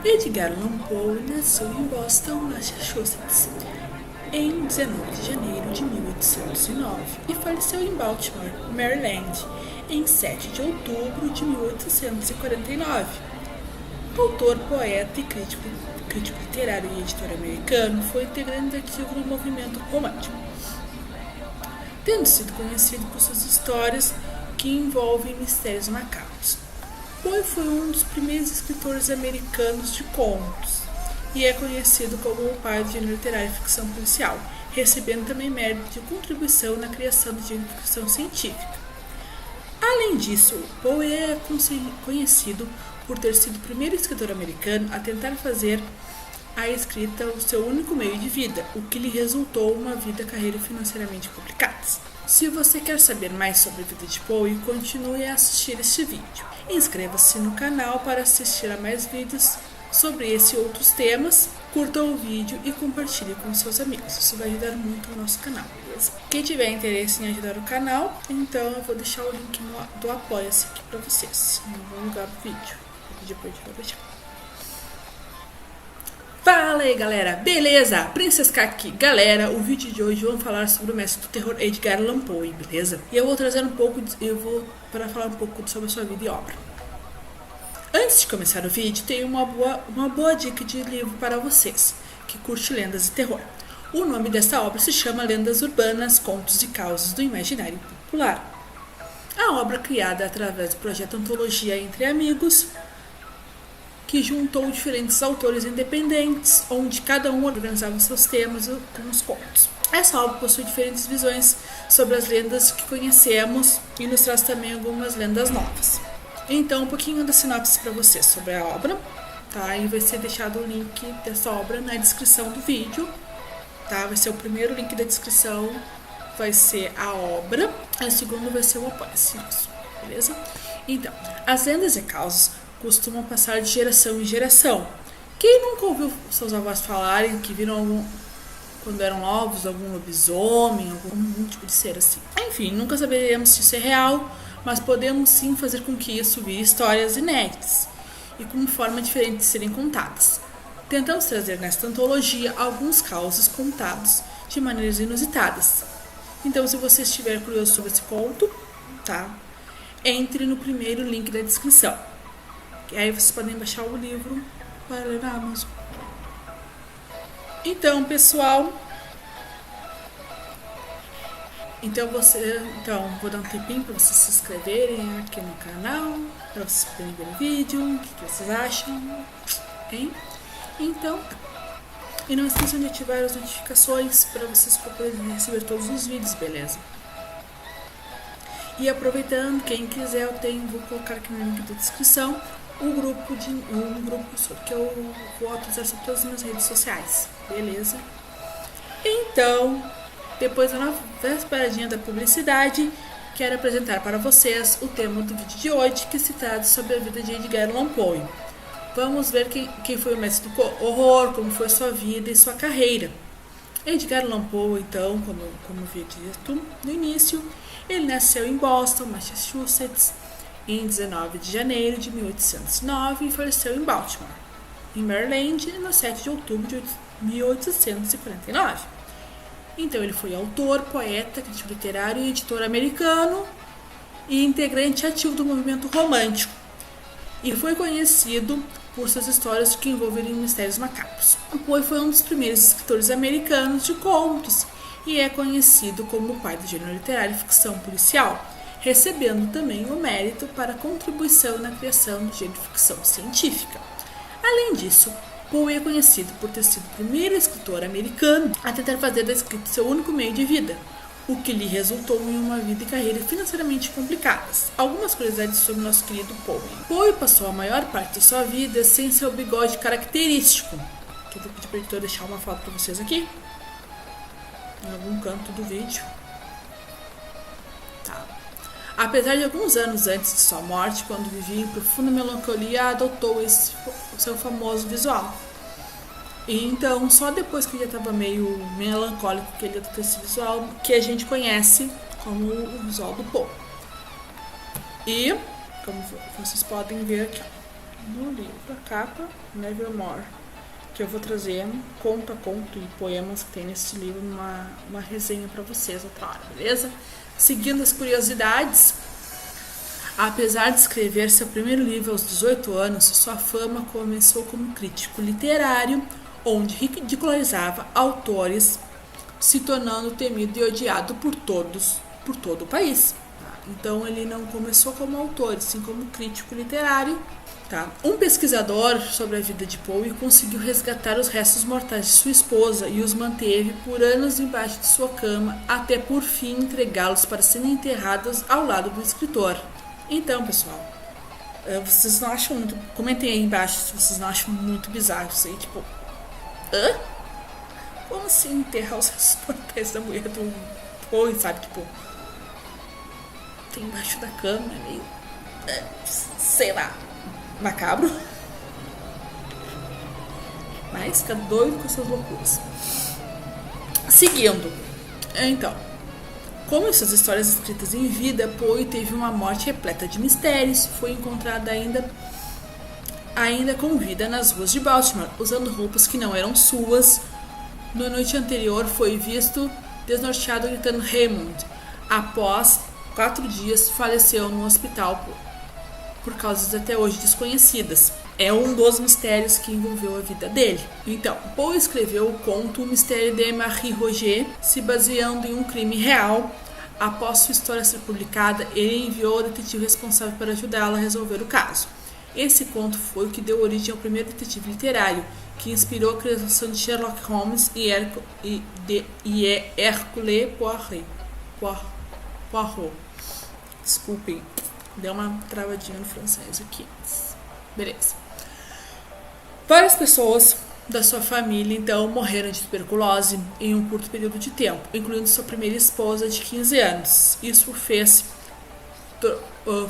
Edgar Allan Poe nasceu em Boston, Massachusetts, em 19 de janeiro de 1809 e faleceu em Baltimore, Maryland, em 7 de outubro de 1849. Autor, poeta e crítico literário e editor americano, foi integrante ativo do movimento romântico, tendo sido conhecido por suas histórias que envolvem mistérios macabros. Poe foi um dos primeiros escritores americanos de contos e é conhecido como o pai do gênero literário e ficção policial, recebendo também mérito de contribuição na criação do gênero de ficção científica. Além disso, Poe é conhecido por ter sido o primeiro escritor americano a tentar fazer a escrita o seu único meio de vida, o que lhe resultou uma vida e carreira financeiramente complicadas. Se você quer saber mais sobre a vida de Poe, continue a assistir este vídeo. Inscreva-se no canal para assistir a mais vídeos sobre esse e outros temas. Curta o vídeo e compartilhe com seus amigos. Isso vai ajudar muito o nosso canal, beleza? Quem tiver interesse em ajudar o canal, então eu vou deixar o link do Apoia-se aqui para vocês, em algum lugar do vídeo. Depois eu vou deixar. Fala aí, galera, beleza? Princess K aqui. Galera, o vídeo de hoje vamos falar sobre o mestre do terror Edgar Allan Poe, beleza? E eu vou trazer para falar um pouco sobre a sua vida e obra. Antes de começar o vídeo, tenho uma boa dica de livro para vocês que curtem lendas e terror. O nome dessa obra se chama Lendas Urbanas, Contos e Causas do Imaginário Popular. A obra criada através do projeto Antologia Entre Amigos, que juntou diferentes autores independentes, onde cada um organizava seus temas com os contos. Essa obra possui diferentes visões sobre as lendas que conhecemos e nos traz também algumas lendas novas. Então, um pouquinho da sinopse para vocês sobre a obra, tá? E vai ser deixado o link dessa obra na descrição do vídeo, tá? Vai ser o primeiro link da descrição, vai ser a obra, e o segundo vai ser o Apoia-se, beleza? Então, as lendas e causas costumam passar de geração em geração. Quem nunca ouviu seus avós falarem que viram quando eram novos algum lobisomem, algum tipo de ser assim? Enfim, nunca saberemos se isso é real, mas podemos sim fazer com que isso vire histórias inéditas e com forma diferente de serem contadas. Tentamos trazer nesta antologia alguns causos contados de maneiras inusitadas. Então, se você estiver curioso sobre esse conto, tá? Entre no primeiro link da descrição. E aí vocês podem baixar o livro para ler na Amazon. Então, pessoal, vou dar um tempinho para vocês se inscreverem aqui no canal, para vocês poderem ver o vídeo, o que vocês acham, hein? Então, e não esqueçam de ativar as notificações para vocês poderem receber todos os vídeos, beleza? E aproveitando, quem quiser, vou colocar aqui no link da descrição um grupo que eu vou atualizar sobre todas as minhas redes sociais, beleza? Então, depois da vesperadinha da publicidade, quero apresentar para vocês o tema do vídeo de hoje, que se trata sobre a vida de Edgar Allan Poe. Vamos ver quem foi o mestre do horror, como foi sua vida e sua carreira. Edgar Allan Poe, então, como havia dito no início, ele nasceu em Boston, Massachusetts, em 19 de janeiro de 1809 e faleceu em Baltimore, em Maryland, no 7 de outubro de 1849. Então, ele foi autor, poeta, crítico literário e editor americano e integrante ativo do movimento romântico. E foi conhecido por suas histórias que envolveram mistérios macabros. Poe foi um dos primeiros escritores americanos de contos e é conhecido como o pai do gênero literário e ficção policial, recebendo também o mérito para a contribuição na criação do gênero de ficção científica. Além disso, Poe é conhecido por ter sido o primeiro escritor americano a tentar fazer da escrita seu único meio de vida, o que lhe resultou em uma vida e carreira financeiramente complicadas. Algumas curiosidades sobre o nosso querido Poe. Poe passou a maior parte da sua vida sem seu bigode característico, que eu vou pedir para o editor deixar uma foto para vocês aqui, em algum canto do vídeo. Tá. Apesar de alguns anos antes de sua morte, quando vivia em profunda melancolia, adotou o seu famoso visual. E então, só depois que ele já estava meio melancólico que ele adotou esse visual, que a gente conhece como o visual do Poe. E, como vocês podem ver aqui, no livro. A capa, Nevermore, que eu vou trazer conto a conto e poemas que tem nesse livro, uma resenha para vocês outra hora, beleza? Seguindo as curiosidades, apesar de escrever seu primeiro livro aos 18 anos, sua fama começou como crítico literário, onde ridicularizava autores, se tornando temido e odiado por todo o país. Então ele não começou como autor, sim como crítico literário. Tá? Um pesquisador sobre a vida de Poe conseguiu resgatar os restos mortais de sua esposa e os manteve por anos embaixo de sua cama, até por fim entregá-los para serem enterrados ao lado do escritor. Então, pessoal, vocês não acham muito... Comentem aí embaixo se vocês não acham muito bizarro isso aí, tipo... Hã? Como assim enterrar os restos mortais da mulher do Poe, sabe? Tipo... Tem embaixo da cama, meio... sei lá... macabro, mas fica doido com essas loucuras. Seguindo, então, como essas histórias escritas em vida, Poe teve uma morte repleta de mistérios. Foi encontrada ainda com vida nas ruas de Baltimore, usando roupas que não eram suas. Na noite anterior foi visto desnorteado gritando Raymond. Após 4 dias faleceu no hospital por causas até hoje desconhecidas. É um dos mistérios que envolveu a vida dele. Então, Poe escreveu o conto O Mistério de Marie Roget, se baseando em um crime real. Após sua história ser publicada, ele enviou o detetive responsável para ajudá-la a resolver o caso. Esse conto foi o que deu origem ao primeiro detetive literário, que inspirou a criação de Sherlock Holmes e Hercule Poirot. Desculpem. Deu uma travadinha no francês aqui. Beleza. Várias pessoas da sua família, então, morreram de tuberculose em um curto período de tempo, incluindo sua primeira esposa de 15 anos. Isso o fez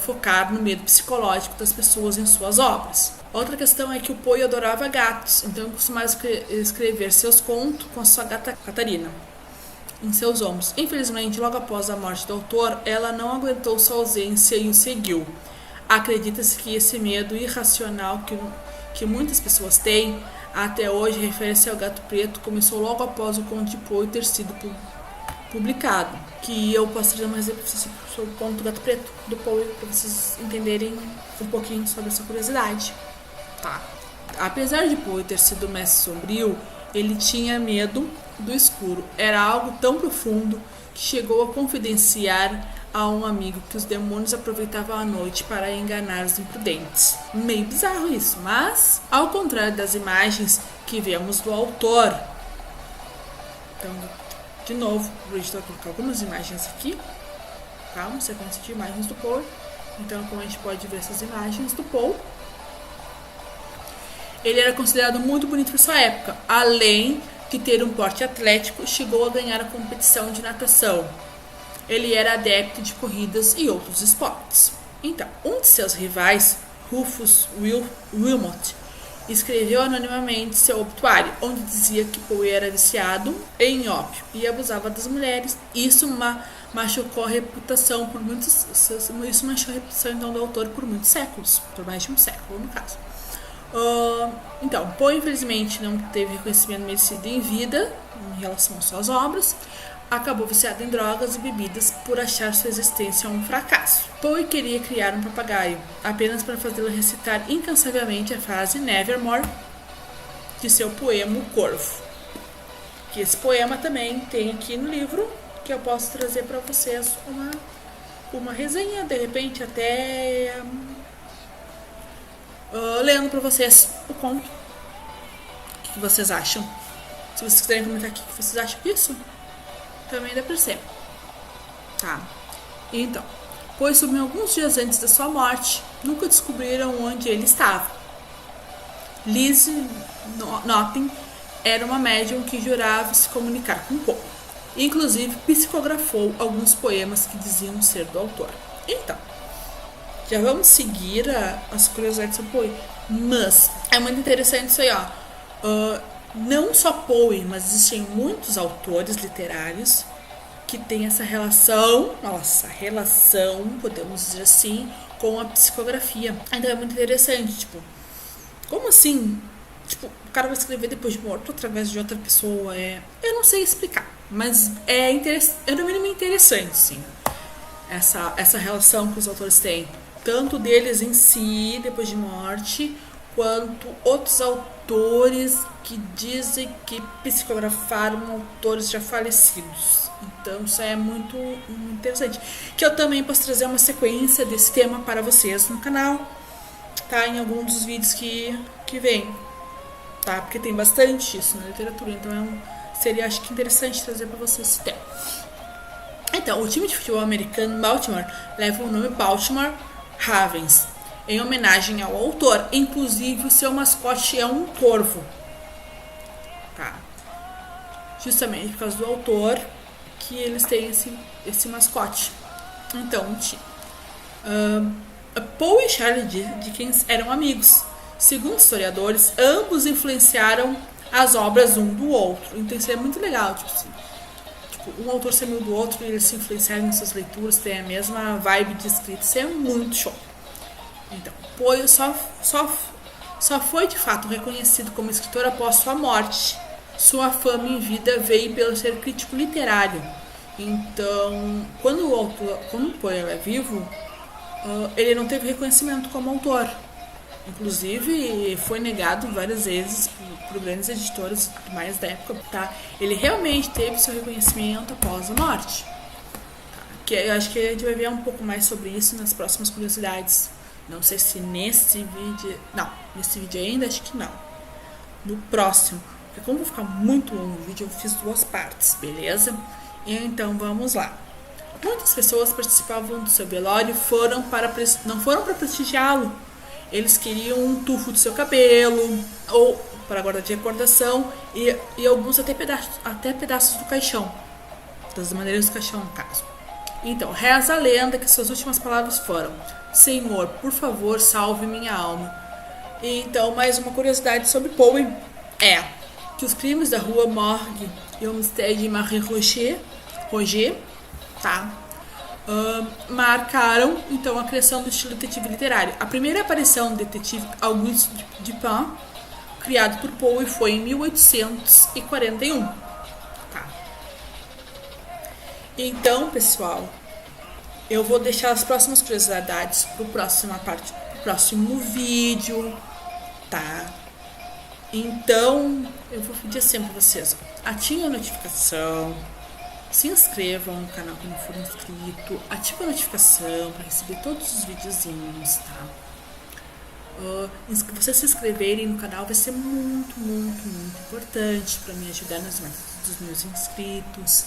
focar no medo psicológico das pessoas em suas obras. Outra questão é que o Poe adorava gatos, então costumava escrever seus contos com a sua gata Catarina em seus ombros. Infelizmente, logo após a morte do autor, ela não aguentou sua ausência e o seguiu. Acredita-se que esse medo irracional que muitas pessoas têm até hoje refere-se ao gato preto, começou logo após o conto de Poe ter sido publicado. Que eu posso trazer um exemplo sobre o conto do gato preto do Poe, para vocês entenderem um pouquinho sobre essa curiosidade. Tá. Apesar de Poe ter sido um mestre sombrio, ele tinha medo do escuro. Era algo tão profundo que chegou a confidenciar a um amigo que os demônios aproveitavam a noite para enganar os imprudentes. Meio bizarro isso, mas ao contrário das imagens que vemos do autor. Então, de novo, vou colocar algumas imagens aqui. Tá? Uma sequência de imagens do Poe. Então, como a gente pode ver essas imagens do Poe, ele era considerado muito bonito para sua época. Além de ter um porte atlético, chegou a ganhar a competição de natação. Ele era adepto de corridas e outros esportes. Então, um de seus rivais, Rufus Wilmot, escreveu anonimamente seu obituário, onde dizia que Poe era viciado em ópio e abusava das mulheres. Isso machucou a reputação por muitos. Isso manchou a reputação então do autor por muitos séculos, por mais de um século no caso. Então, Poe infelizmente não teve reconhecimento merecido em vida em relação às suas obras. Acabou viciado em drogas e bebidas por achar sua existência um fracasso. Poe queria criar um papagaio, apenas para fazê-lo recitar incansavelmente a frase Nevermore de seu poema O Corvo. Que esse poema também tem aqui no livro, que eu posso trazer para vocês uma resenha, de repente até lendo para vocês o conto. O que vocês acham? Se vocês quiserem comentar aqui o que vocês acham disso, também dá pra ser. Tá. Então, Poe sumiu alguns dias antes da sua morte. Nunca descobriram onde ele estava. Liz Nothing era uma médium que jurava se comunicar com Poe. Inclusive, psicografou alguns poemas que diziam ser do autor. Então, já vamos seguir as curiosidades sobre Poe. Mas é muito interessante isso aí, ó. Não só Poe, mas existem muitos autores literários que têm essa relação, podemos dizer assim, com a psicografia. Então é muito interessante, tipo, Como assim? Tipo, o cara vai escrever depois de morto através de outra pessoa. Eu não sei explicar, mas é no mínimo interessante, sim. Essa relação que os autores têm. Tanto deles em si, depois de morte, quanto outros autores que dizem que psicografaram autores já falecidos. Então isso é muito interessante. Que eu também posso trazer uma sequência desse tema para vocês no canal, tá? Em algum dos vídeos que vem, tá? Porque tem bastante isso na literatura, então seria, acho que, interessante trazer para vocês esse tema. Então, o time de futebol americano Baltimore leva o nome Baltimore Ravens, em homenagem ao autor. Inclusive, o seu mascote é um corvo, tá? Justamente por causa do autor que eles têm esse mascote. Então, Poe e Charles Dickens eram amigos. Segundo historiadores, ambos influenciaram as obras um do outro. Então isso é muito legal, tipo assim, um autor ser amigo do outro e eles se influenciarem em suas leituras, tem a mesma vibe de escrita. Isso é muito show. Então, Poe só foi de fato reconhecido como escritor após sua morte. Sua fama em vida veio pelo ser crítico literário. Então, quando Poe era vivo, ele não teve reconhecimento como autor. Inclusive, foi negado várias vezes por grandes editores e tudo mais da época, tá? Ele realmente teve seu reconhecimento após a morte. Tá? Que eu acho que a gente vai ver um pouco mais sobre isso nas próximas curiosidades. Não sei se nesse vídeo... Não, nesse vídeo ainda acho que não. No próximo. Porque como vai ficar muito longo o vídeo, eu fiz 2 partes, beleza? Então, vamos lá. Muitas pessoas participavam do seu velório não foram para prestigiá-lo. Eles queriam um tufo do seu cabelo, ou para guardar de recordação, e alguns até pedaços do caixão, das maneiras do caixão, no caso. Então, reza a lenda que suas últimas palavras foram: Senhor, por favor, salve minha alma. E então, mais uma curiosidade sobre Poe é que os crimes da rua Morgue e o mistério de Marie Roger, tá? Marcaram então a criação do estilo detetive literário. A primeira aparição do detetive Auguste Dupin, criado por Poe, foi em 1841. Tá. Então, pessoal, eu vou deixar as próximas curiosidades pro próximo vídeo, tá? Então, eu vou pedir sempre pra vocês, ativem a notificação, se inscrevam no canal quem não for inscrito, ative a notificação para receber todos os videozinhos, tá? Vocês se inscreverem no canal vai ser muito, muito, muito importante para me ajudar nas metas dos meus inscritos,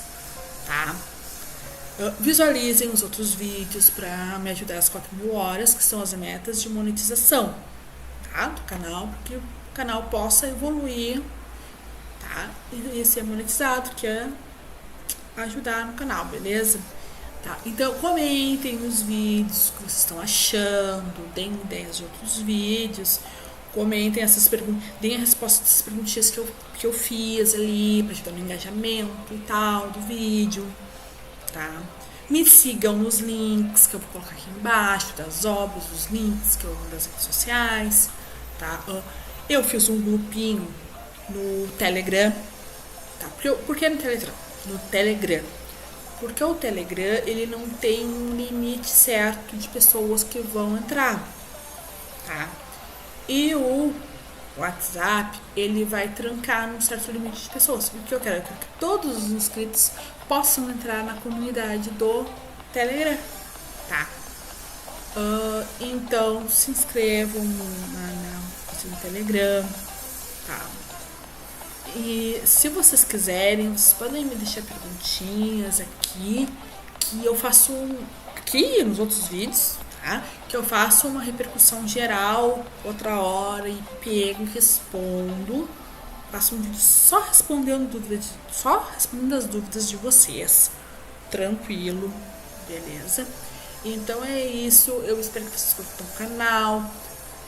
tá? Visualizem os outros vídeos para me ajudar às 4.000 horas, que são as metas de monetização, tá? Do canal, para que o canal possa evoluir, tá? E ser monetizado, que é ajudar no canal, beleza? Tá? Então comentem os vídeos que vocês estão achando, deem ideias de outros vídeos, comentem essas perguntas, deem a resposta dessas perguntinhas que eu fiz ali para ajudar no engajamento e tal do vídeo, tá? Me sigam nos links que eu vou colocar aqui embaixo, das obras, os links que eu vou das redes sociais, tá? Eu fiz um grupinho no Telegram, tá? Por que no Telegram? No Telegram, porque o Telegram ele não tem um limite certo de pessoas que vão entrar, tá? E o WhatsApp ele vai trancar num certo limite de pessoas. O que eu quero é que todos os inscritos possam entrar na comunidade do Telegram, tá? Então se inscrevam no Telegram, tá? E se vocês quiserem, vocês podem me deixar perguntinhas aqui, que eu faço aqui nos outros vídeos, tá? Que eu faço uma repercussão geral outra hora e pego e respondo. Faço um vídeo só respondendo as dúvidas de vocês. Tranquilo, beleza? Então é isso, eu espero que vocês curtam o canal.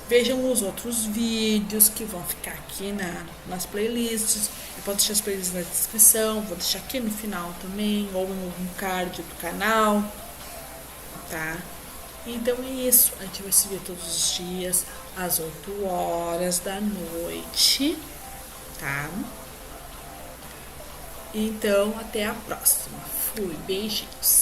Vejam os outros vídeos que vão ficar aqui nas playlists. Eu posso deixar as playlists na descrição, vou deixar aqui no final também, ou no card do canal, tá? Então é isso. A gente vai se ver todos os dias às 8 horas da noite, tá? Então, até a próxima. Fui, beijinhos.